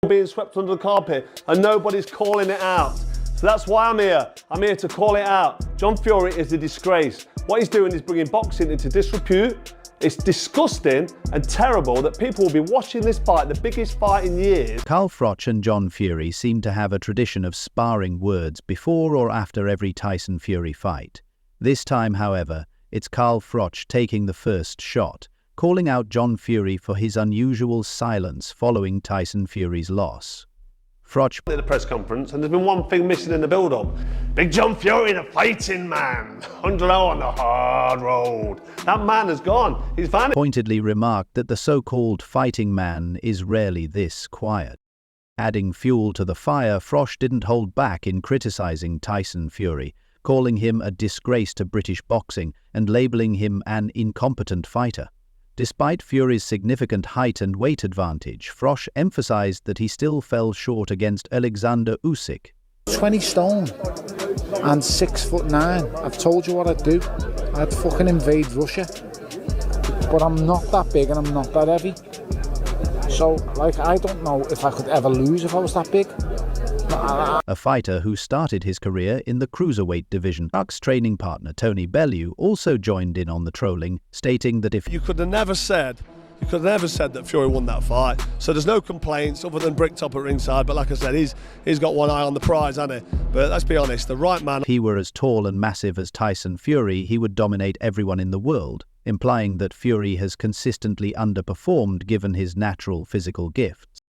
being swept under the carpet and nobody's calling it out. So that's why I'm here. I'm here to call it out. John Fury is a disgrace. What he's doing is bringing boxing into disrepute. It's disgusting and terrible that people will be watching this fight, the biggest fight in years. Carl Froch and John Fury seem to have a tradition of sparring words before or after every Tyson Fury fight. This time, however, it's Carl Froch taking the first shot, calling out John Fury for his unusual silence following Tyson Fury's loss. Froch at the press conference, and there's been one thing missing in the build-up. Big John Fury, the fighting man, 100 on the hard road. That man has gone. He's vanished. Pointedly remarked that the so-called fighting man is rarely this quiet. Adding fuel to the fire, Froch didn't hold back in criticizing Tyson Fury, calling him a disgrace to British boxing and labeling him an incompetent fighter. Despite Fury's significant height and weight advantage, Froch emphasized that he still fell short against Oleksandr Usyk. 20 stone and 6'9". I've told you what I'd do. I'd fucking invade Russia. But I'm not that big and I'm not that heavy. So, I don't know if I could ever lose if I was that big. A fighter who started his career in the cruiserweight division. MOCKS training partner Tony Bellew also joined in on the trolling, stating that if you could have never said that Fury won that fight. So there's no complaints other than Bricktop at ringside. But like I said, he's got one eye on the prize, hasn't he? But let's be honest, the right man. If he were as tall and massive as Tyson Fury, he would dominate everyone in the world, implying that Fury has consistently underperformed given his natural physical gifts.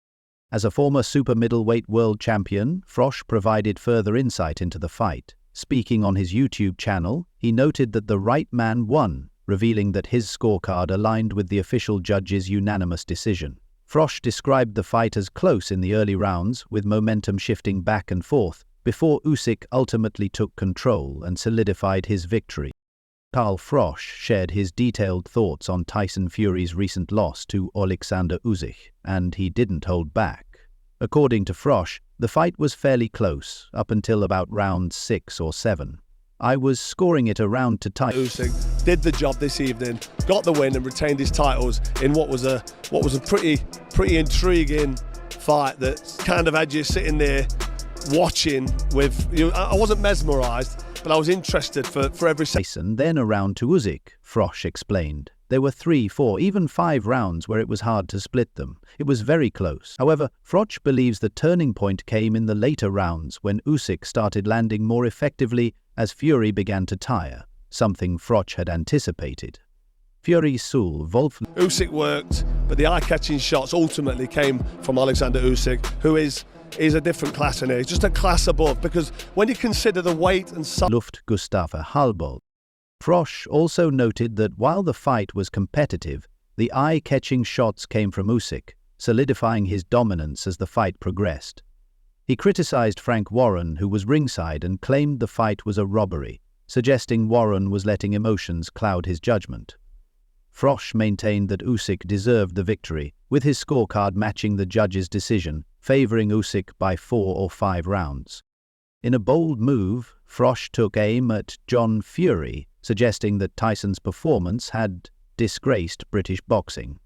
As a former super middleweight world champion, Froch provided further insight into the fight. Speaking on his YouTube channel, he noted that the right man won, revealing that his scorecard aligned with the official judge's unanimous decision. Froch described the fight as close in the early rounds, with momentum shifting back and forth, before Usyk ultimately took control and solidified his victory. Carl Froch shared his detailed thoughts on Tyson Fury's recent loss to Oleksandr Usyk, and he didn't hold back. According to Froch, the fight was fairly close, up until about round 6 or 7. I was scoring it around to Tyson. Usyk did the job this evening, got the win and retained his titles in what was a pretty intriguing fight that kind of had you sitting there watching with you. I wasn't mesmerised, but I was interested for every second. Tyson then around to Usyk, Froch explained. There were 3, 4, even 5 rounds where it was hard to split them. It was very close. However, Froch believes the turning point came in the later rounds when Usyk started landing more effectively as Fury began to tire, something Froch had anticipated. Fury Sul Wolf. Usyk worked, but the eye-catching shots ultimately came from Oleksandr Usyk, who is a different class in here. He's just a class above, because when you consider the weight and size. Luft Gustafa Halbold. Froch also noted that while the fight was competitive, the eye-catching shots came from Usyk, solidifying his dominance as the fight progressed. He criticized Frank Warren, who was ringside, and claimed the fight was a robbery, suggesting Warren was letting emotions cloud his judgment. Froch maintained that Usyk deserved the victory, with his scorecard matching the judge's decision, favoring Usyk by 4 or 5 rounds. In a bold move, Froch took aim at John Fury, suggesting that Tyson's performance had disgraced British boxing.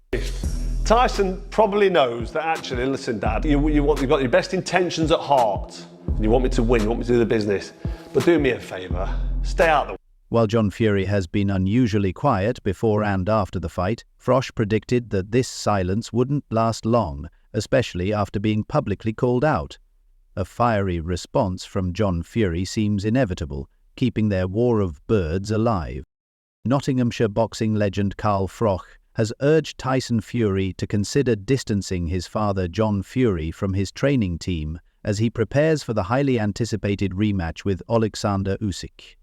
Tyson probably knows that actually, listen, Dad, you've got your best intentions at heart. You want me to win, you want me to do the business. But do me a favour, stay out of the way. While John Fury has been unusually quiet before and after the fight, Froch predicted that this silence wouldn't last long, especially after being publicly called out. A fiery response from John Fury seems inevitable, keeping their war of birds alive. Nottinghamshire boxing legend Carl Froch has urged Tyson Fury to consider distancing his father John Fury from his training team as he prepares for the highly anticipated rematch with Oleksandr Usyk.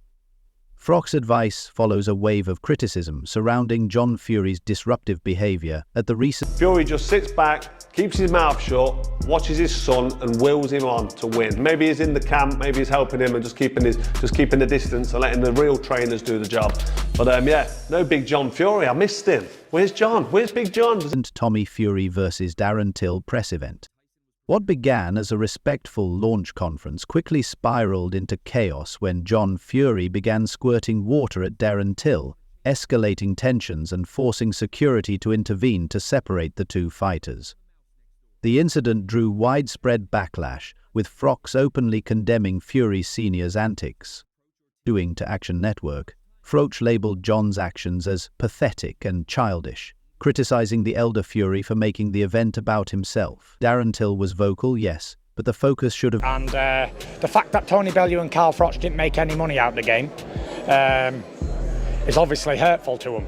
Froch's advice follows a wave of criticism surrounding John Fury's disruptive behaviour at the recent. Fury just sits back, keeps his mouth shut, watches his son and wills him on to win. Maybe he's in the camp, maybe he's helping him and just keeping the distance and letting the real trainers do the job. But yeah, no Big John Fury, I missed him. Where's John? Where's Big John? Tommy Fury versus Darren Till press event. What began as a respectful launch conference quickly spiraled into chaos when John Fury began squirting water at Darren Till, escalating tensions and forcing security to intervene to separate the two fighters. The incident drew widespread backlash, with Froch openly condemning Fury Sr.'s antics. Doing to Action Network, Froch labeled John's actions as pathetic and childish, criticizing the elder Fury for making the event about himself. Darren Till was vocal, yes, but the focus should have... And the fact that Tony Bellew and Carl Froch didn't make any money out of the game is obviously hurtful to them.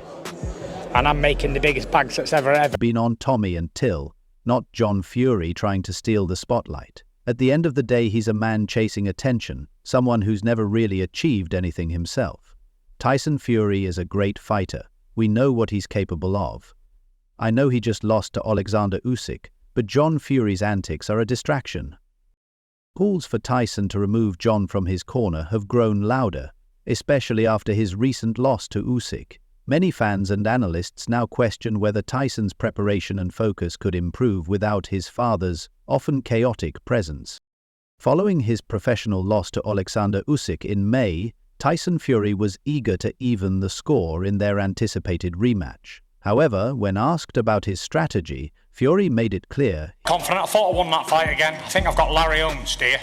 And I'm making the biggest bags that's ever been on Tommy and Till, not John Fury trying to steal the spotlight. At the end of the day, he's a man chasing attention, someone who's never really achieved anything himself. Tyson Fury is a great fighter. We know what he's capable of. I know he just lost to Oleksandr Usyk, but John Fury's antics are a distraction. Calls for Tyson to remove John from his corner have grown louder, especially after his recent loss to Usyk. Many fans and analysts now question whether Tyson's preparation and focus could improve without his father's, often chaotic, presence. Following his professional loss to Oleksandr Usyk in May, Tyson Fury was eager to even the score in their anticipated rematch. However, when asked about his strategy, Fury made it clear. Confident, I thought I won that fight again. I think I've got Larry Holmes, dear.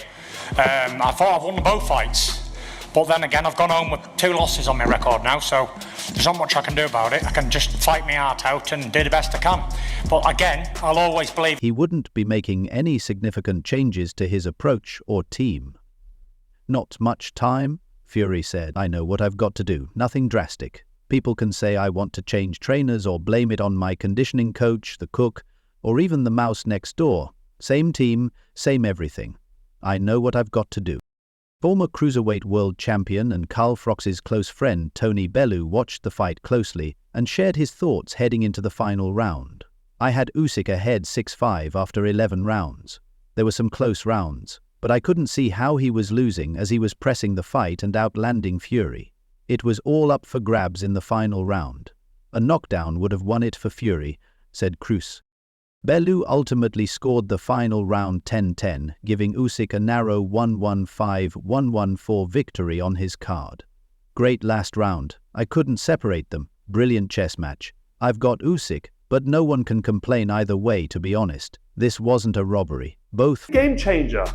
I thought I've won both fights. But then again, I've gone home with 2 losses on my record now, so there's not much I can do about it. I can just fight my heart out and do the best I can. But again, I'll always believe he wouldn't be making any significant changes to his approach or team. Not much time, Fury said. I know what I've got to do, nothing drastic. People can say I want to change trainers or blame it on my conditioning coach, the cook, or even the mouse next door. Same team, same everything. I know what I've got to do. Former cruiserweight world champion and Carl Froch's close friend Tony Bellew watched the fight closely and shared his thoughts heading into the final round. I had Usyk ahead 6-5 after 11 rounds. There were some close rounds, but I couldn't see how he was losing as he was pressing the fight and outlanding Fury. It was all up for grabs in the final round. A knockdown would have won it for Fury, said Cruz. Bellew ultimately scored the final round 10-10, giving Usyk a narrow 1-1-5-1-1-4 victory on his card. Great last round. I couldn't separate them. Brilliant chess match. I've got Usyk, but no one can complain either way, to be honest. This wasn't a robbery. Both... Game changer.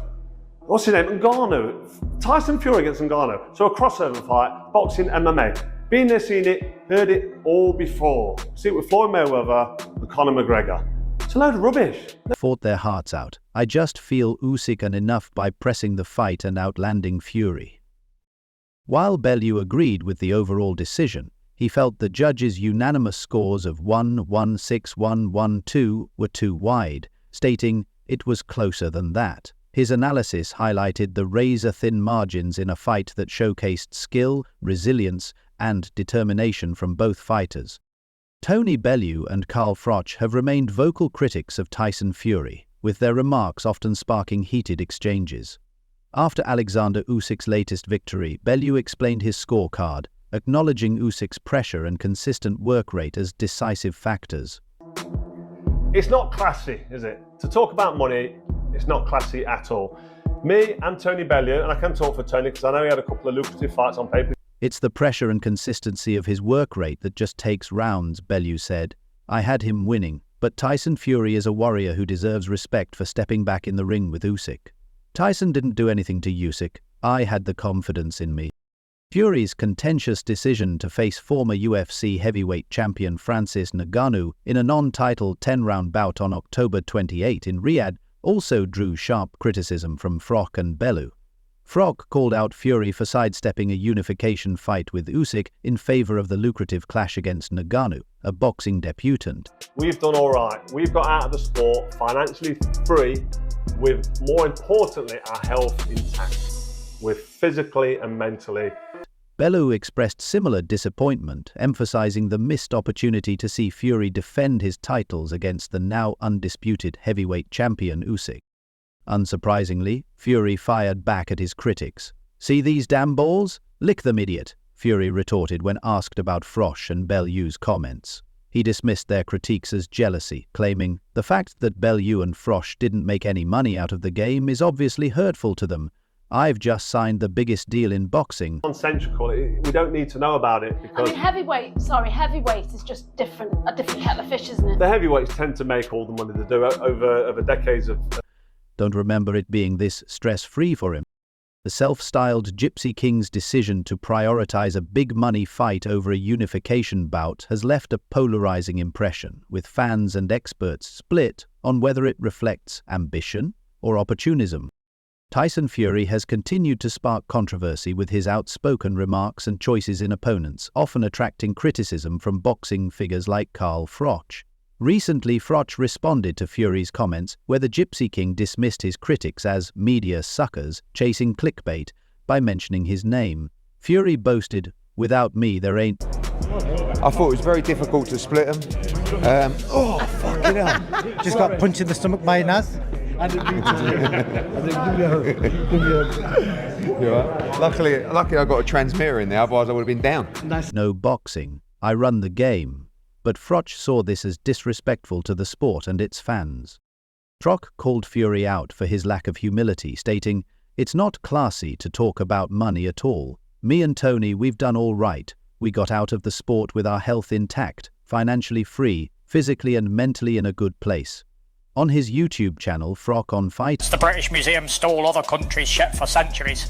What's his name? Ngannou. Tyson Fury against Ngannou. So a crossover fight, boxing, MMA. Been there, seen it, heard it all before. See it with Floyd Mayweather and Conor McGregor. It's a load of rubbish. Fought their hearts out. I just feel Usyk and enough by pressing the fight and outlanding Fury. While Bellew agreed with the overall decision, he felt the judges' unanimous scores of 1-1-6-1-1-2 were too wide, stating it was closer than that. His analysis highlighted the razor-thin margins in a fight that showcased skill, resilience, and determination from both fighters. Tony Bellew and Carl Froch have remained vocal critics of Tyson Fury, with their remarks often sparking heated exchanges. After Oleksandr Usyk's latest victory, Bellew explained his scorecard, acknowledging Usyk's pressure and consistent work rate as decisive factors. It's not classy, is it? To talk about money, it's not classy at all. Me and Tony Bellew, and I can talk for Tony because I know he had a couple of lucrative fights on paper. It's the pressure and consistency of his work rate that just takes rounds, Bellew said. I had him winning, but Tyson Fury is a warrior who deserves respect for stepping back in the ring with Usyk. Tyson didn't do anything to Usyk. I had the confidence in me. Fury's contentious decision to face former UFC heavyweight champion Francis Ngannou in a non-title 10-round bout on October 28 in Riyadh also drew sharp criticism from Froch and Bellew. Froch called out Fury for sidestepping a unification fight with Usyk in favor of the lucrative clash against Ngannou, a boxing debutant. We've done all right. We've got out of the sport financially free, with, more importantly, our health intact. We're physically and mentally. Bellew expressed similar disappointment, emphasizing the missed opportunity to see Fury defend his titles against the now undisputed heavyweight champion Usyk. Unsurprisingly, Fury fired back at his critics. See these damn balls? Lick them, idiot, Fury retorted when asked about Froch and Bellew's comments. He dismissed their critiques as jealousy, claiming, the fact that Bellew and Froch didn't make any money out of the game is obviously hurtful to them. I've just signed the biggest deal in boxing. Concentrical. We don't need to know about it I because mean, heavyweight is just a different kettle of fish, isn't it? the heavyweights tend to make all the money they do over decades of. Don't remember it being this stress-free for him. The self-styled Gypsy King's decision to prioritize a big-money fight over a unification bout has left a polarizing impression, with fans and experts split on whether it reflects ambition or opportunism. Tyson Fury has continued to spark controversy with his outspoken remarks and choices in opponents, often attracting criticism from boxing figures like Carl Froch. Recently, Froch responded to Fury's comments, where the Gypsy King dismissed his critics as media suckers chasing clickbait by mentioning his name. Fury boasted, "Without me, there ain't." I thought it was very difficult to split them. Fucking hell. Just got punched in the stomach by Naz. Luckily I got a transmitter in there, otherwise I would have been down. No boxing. I run the game. But Froch saw this as disrespectful to the sport and its fans. Froch called Fury out for his lack of humility, stating, "It's not classy to talk about money at all. Me and Tony, we've done all right. We got out of the sport with our health intact, financially free, physically and mentally in a good place." On his YouTube channel, Froch on Fight. The British Museum stole other countries' shit for centuries.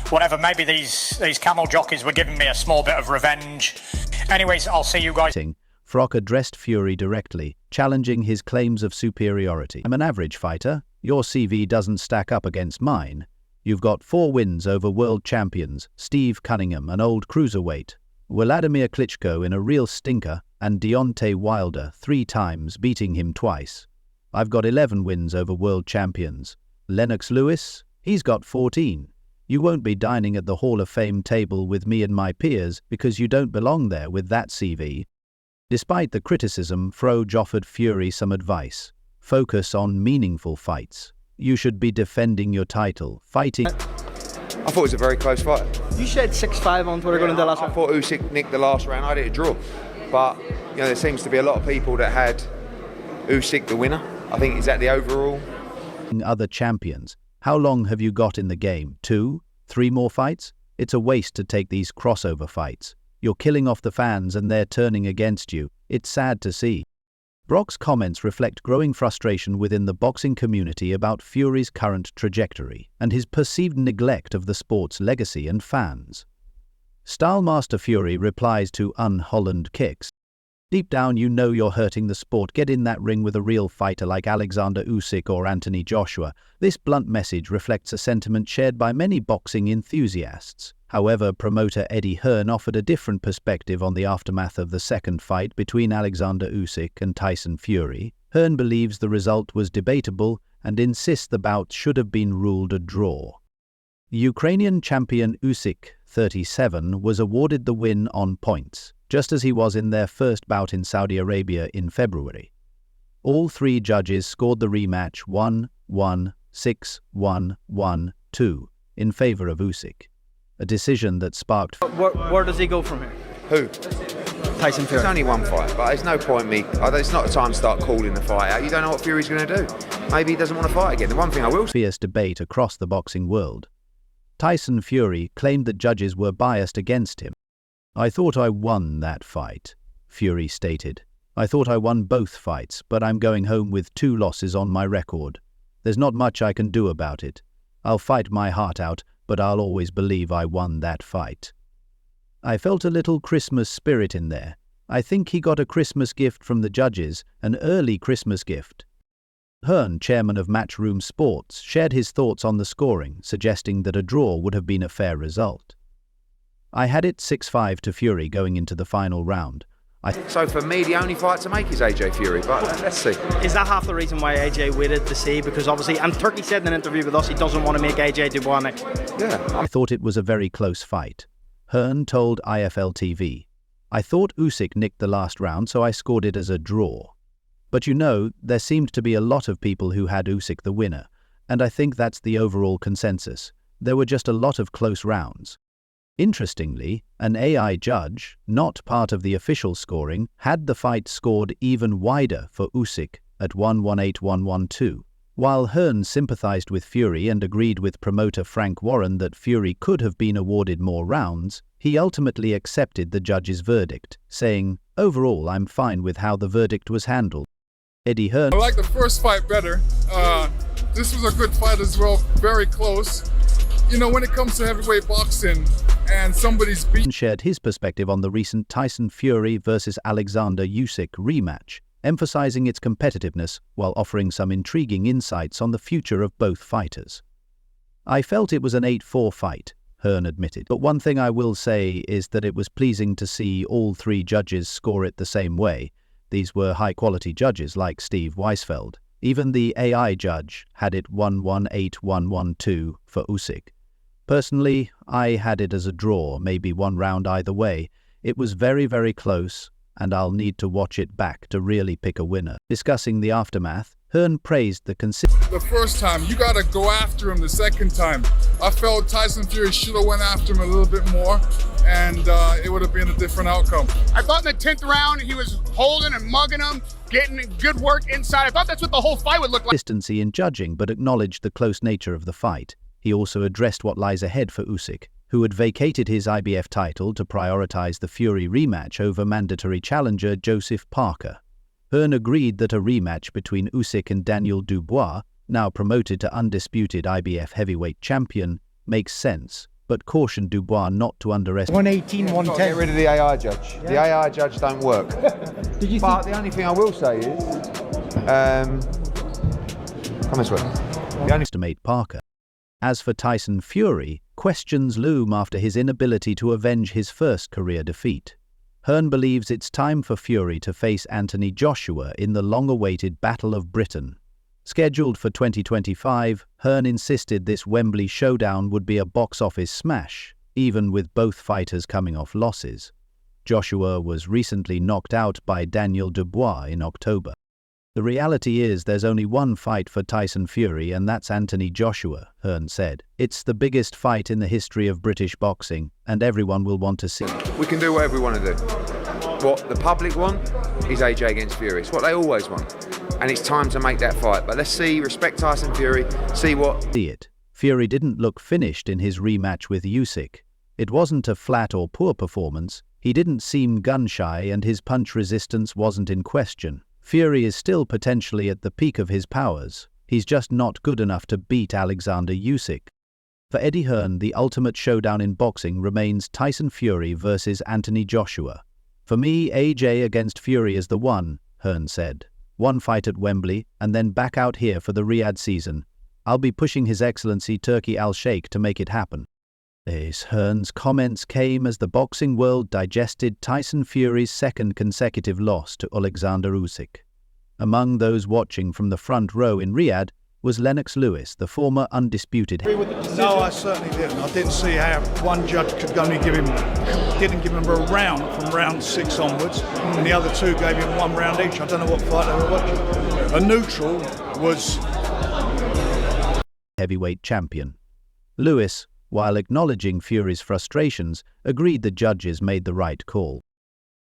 Whatever, maybe these camel jockeys were giving me a small bit of revenge. Anyways, I'll see you guys. Froch addressed Fury directly, challenging his claims of superiority. "I'm an average fighter. Your CV doesn't stack up against mine. You've got 4 wins over world champions, Steve Cunningham, an old cruiserweight, Vladimir Klitschko in a real stinker, and Deontay Wilder 3 times, beating him twice. I've got 11 wins over world champions. Lennox Lewis, he's got 14. You won't be dining at the Hall of Fame table with me and my peers because you don't belong there with that CV." Despite the criticism, Froch offered Fury some advice. Focus on meaningful fights. You should be defending your title, fighting. I thought it was a very close fight. You said 6-5 on Twitter going into the last I thought Usyk nicked the last round. I had it a draw. But, there seems to be a lot of people that had Usyk the winner. I think is that the overall. Other champions. How long have you got in the game? 2? 3 more fights? It's a waste to take these crossover fights. You're killing off the fans and they're turning against you. It's sad to see. Brock's comments reflect growing frustration within the boxing community about Fury's current trajectory and his perceived neglect of the sport's legacy and fans. Stylemaster Fury replies to unholland kicks. "Deep down you know you're hurting the sport. Get in that ring with a real fighter like Oleksandr Usyk or Anthony Joshua." This blunt message reflects a sentiment shared by many boxing enthusiasts. However, promoter Eddie Hearn offered a different perspective on the aftermath of the second fight between Oleksandr Usyk and Tyson Fury. Hearn believes the result was debatable and insists the bout should have been ruled a draw. Ukrainian champion Usyk, 37, was awarded the win on points, just as he was in their first bout in Saudi Arabia in February. All 3 judges scored the rematch 1-1, 6-1, 1-2 in favor of Usyk. A decision that sparked. Where does he go from here? Who? Tyson Fury. It's only one fight, but there's no point me. It's not the time to start calling the fight out. You don't know what Fury's going to do. Maybe he doesn't want to fight again. The one thing I will say. Fierce debate across the boxing world. Tyson Fury claimed that judges were biased against him. "I thought I won that fight," Fury stated. "I thought I won both fights, but I'm going home with 2 losses on my record. There's not much I can do about it. I'll fight my heart out, but I'll always believe I won that fight." I felt a little Christmas spirit in there. I think he got a Christmas gift from the judges, an early Christmas gift. Hearn, chairman of Matchroom Sports, shared his thoughts on the scoring, suggesting that a draw would have been a fair result. "I had it 6-5 to Fury going into the final round. So for me, the only fight to make is AJ Fury, but let's see. Is that half the reason why AJ waited to see? Because obviously, and Turkey said in an interview with us, he doesn't want to make AJ Dubois next. Yeah. I thought it was a very close fight." Hearn told IFL TV, "I thought Usyk nicked the last round, so I scored it as a draw. But there seemed to be a lot of people who had Usyk the winner, and I think that's the overall consensus. There were just a lot of close rounds." Interestingly, an AI judge, not part of the official scoring, had the fight scored even wider for Usyk at 118-112. While Hearn sympathized with Fury and agreed with promoter Frank Warren that Fury could have been awarded more rounds, he ultimately accepted the judge's verdict, saying, "Overall, I'm fine with how the verdict was handled." Eddie Hearn I like the first fight better. This was a good fight as well, very close. You know, when it comes to heavyweight boxing and somebody's beat, shared his perspective on the recent Tyson Fury versus Oleksandr Usyk rematch, emphasizing its competitiveness while offering some intriguing insights on the future of both fighters. "I felt it was an 8-4 fight," Hearn admitted, "but one thing I will say is that it was pleasing to see all three judges score it the same way. These were high-quality judges like Steve Weisfeld. Even the AI judge had it 1-1-8-1-1-2 for Usyk. Personally, I had it as a draw, maybe one round either way. It was very, very close, and I'll need to watch it back to really pick a winner." Discussing the aftermath, Hearn praised the consistency. the first time, you got to go after him the second time. I felt Tyson Fury should have went after him a little bit more, and it would have been a different outcome. I thought in the 10th round he was holding and mugging him, getting good work inside. I thought that's what the whole fight would look like. Consistency in judging, but acknowledged the close nature of the fight. He also addressed what lies ahead for Usyk, who had vacated his IBF title to prioritize the Fury rematch over mandatory challenger Joseph Parker. Hearn agreed that a rematch between Usyk and Daniel Dubois, now promoted to undisputed IBF heavyweight champion, makes sense, but cautioned Dubois not to underestimate. 118, Got to 110. get rid of the AI judge. The AI judge don't work. Did you But the only thing I will say is, come this way. Underestimate Parker. As for Tyson Fury, questions loom after his inability to avenge his first career defeat. Hearn believes it's time for Fury to face Anthony Joshua in the long-awaited Battle of Britain. Scheduled for 2025, Hearn insisted this Wembley showdown would be a box office smash, even with both fighters coming off losses. Joshua was recently knocked out by Daniel Dubois in October. "The reality is there's only one fight for Tyson Fury, and that's Anthony Joshua," Hearn said. "It's the biggest fight in the history of British boxing, and everyone will want to see it." We can do whatever we want to do. What the public want is AJ against Fury. It's what they always want. And it's time to make that fight. But let's see, respect Tyson Fury, see what... Fury didn't look finished in his rematch with Usyk. It wasn't a flat or poor performance. He didn't seem gun-shy, and his punch resistance wasn't in question. Fury is still potentially at the peak of his powers. He's just not good enough to beat Oleksandr Usyk. For Eddie Hearn, the ultimate showdown in boxing remains Tyson Fury versus Anthony Joshua. "For me, AJ against Fury is the one," Hearn said. "One fight at Wembley, and then back out here for the Riyadh season. I'll be pushing His Excellency Turki Al-Sheikh to make it happen." Hearn's comments came as the boxing world digested Tyson Fury's second consecutive loss to Oleksandr Usyk. Among those watching from the front row in Riyadh was Lennox Lewis, the former undisputed. No, I certainly didn't. I didn't see how one judge could only didn't give him a round from round 6 onwards, and the other two gave him 1 round each. I don't know what fight they were watching. A neutral was heavyweight champion. Lewis, while acknowledging Fury's frustrations, agreed the judges made the right call.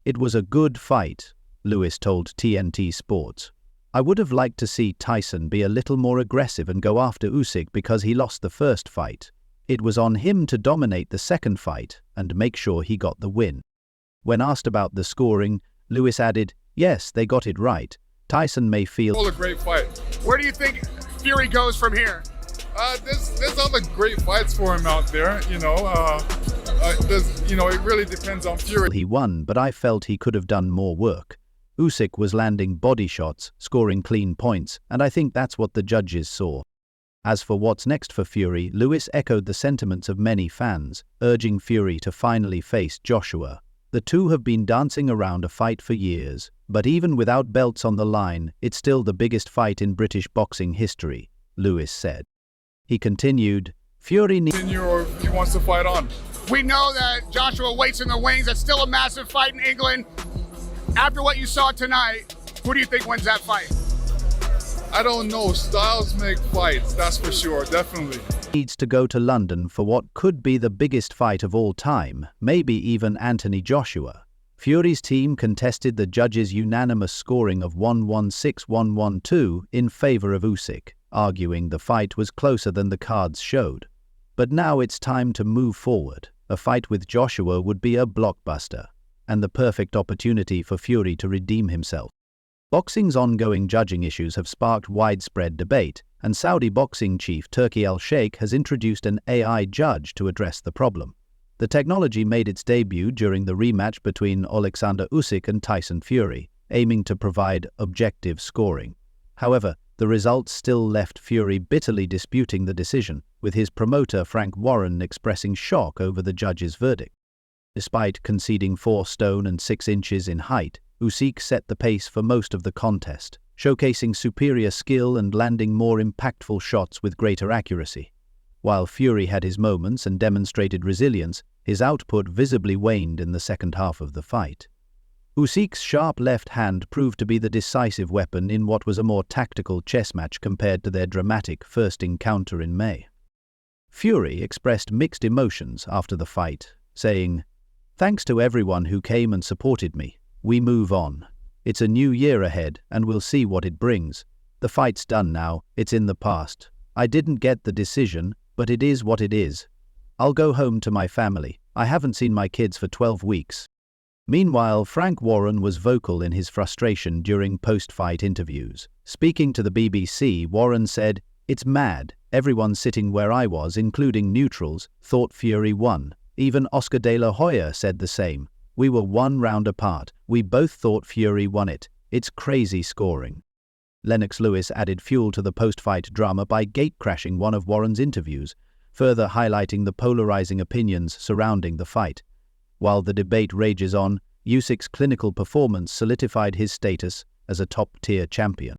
"It was a good fight," Lewis told TNT Sports. "I would have liked to see Tyson be a little more aggressive and go after Usyk because he lost the first fight. It was on him to dominate the second fight and make sure he got the win." When asked about the scoring, Lewis added, "Yes, they got it right. Tyson may feel..." All a great fight. Where do you think Fury goes from here? There's other great fights for him out there, it really depends on Fury. He won, but I felt he could have done more work. Usyk was landing body shots, scoring clean points, and I think that's what the judges saw. As for what's next for Fury, Lewis echoed the sentiments of many fans, urging Fury to finally face Joshua. The two have been dancing around a fight for years, but even without belts on the line, it's still the biggest fight in British boxing history, Lewis said. He continued, "Fury needs..." Or if he wants to fight on. We know that Joshua waits in the wings. That's still a massive fight in England. After what you saw tonight, who do you think wins that fight? I don't know. Styles make fights, that's for sure, definitely. Needs to go to London for what could be the biggest fight of all time, maybe even Anthony Joshua. Fury's team contested the judges' unanimous scoring of 116-112 in favor of Usyk. arguing the fight was closer than the cards showed. But now it's time to move forward. A fight with Joshua would be a blockbuster, and the perfect opportunity for Fury to redeem himself. Boxing's ongoing judging issues have sparked widespread debate, and Saudi boxing chief Turki Al-Sheikh has introduced an AI judge to address the problem. The technology made its debut during the rematch between Oleksandr Usyk and Tyson Fury, aiming to provide objective scoring. However, the results still left Fury bitterly disputing the decision, with his promoter Frank Warren expressing shock over the judge's verdict. Despite conceding 4 stone and 6 inches in height, Usyk set the pace for most of the contest, showcasing superior skill and landing more impactful shots with greater accuracy. While Fury had his moments and demonstrated resilience, his output visibly waned in the second half of the fight. Usyk's sharp left hand proved to be the decisive weapon in what was a more tactical chess match compared to their dramatic first encounter in May. Fury expressed mixed emotions after the fight, saying, "Thanks to everyone who came and supported me. We move on. It's a new year ahead, and we'll see what it brings. The fight's done now, it's in the past. I didn't get the decision, but it is what it is. I'll go home to my family. I haven't seen my kids for 12 weeks. Meanwhile, Frank Warren was vocal in his frustration during post-fight interviews. Speaking to the BBC, Warren said, "It's mad. Everyone sitting where I was, including neutrals, thought Fury won. Even Oscar de la Hoya said the same. We were 1 round apart. We both thought Fury won it. It's crazy scoring." Lennox Lewis added fuel to the post-fight drama by gate-crashing one of Warren's interviews, further highlighting the polarizing opinions surrounding the fight. While the debate rages on, Usyk's clinical performance solidified his status as a top-tier champion.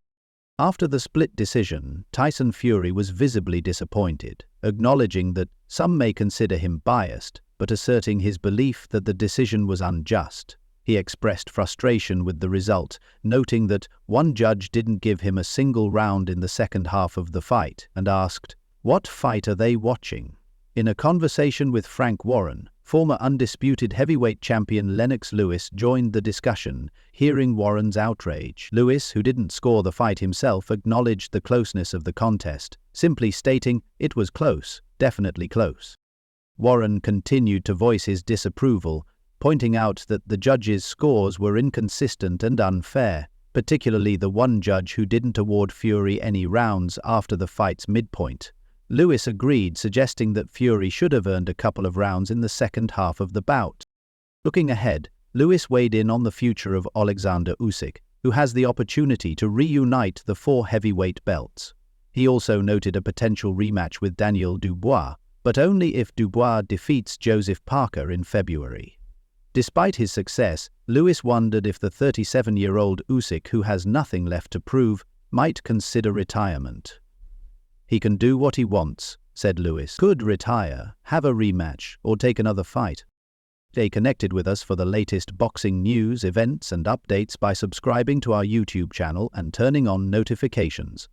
After the split decision, Tyson Fury was visibly disappointed, acknowledging that some may consider him biased, but asserting his belief that the decision was unjust. He expressed frustration with the result, noting that one judge didn't give him a single round in the second half of the fight, and asked, "What fight are they watching?" In a conversation with Frank Warren, former undisputed heavyweight champion Lennox Lewis joined the discussion, hearing Warren's outrage. Lewis, who didn't score the fight himself, acknowledged the closeness of the contest, simply stating, "It was close, definitely close." Warren continued to voice his disapproval, pointing out that the judges' scores were inconsistent and unfair, particularly the one judge who didn't award Fury any rounds after the fight's midpoint. Lewis agreed, suggesting that Fury should have earned a couple of rounds in the second half of the bout. Looking ahead, Lewis weighed in on the future of Oleksandr Usyk, who has the opportunity to reunite the 4 heavyweight belts. He also noted a potential rematch with Daniel Dubois, but only if Dubois defeats Joseph Parker in February. Despite his success, Lewis wondered if the 37-year-old Usyk, who has nothing left to prove, might consider retirement. "He can do what he wants," said Lewis. "Could retire, have a rematch, or take another fight." Stay connected with us for the latest boxing news, events, and updates by subscribing to our YouTube channel and turning on notifications.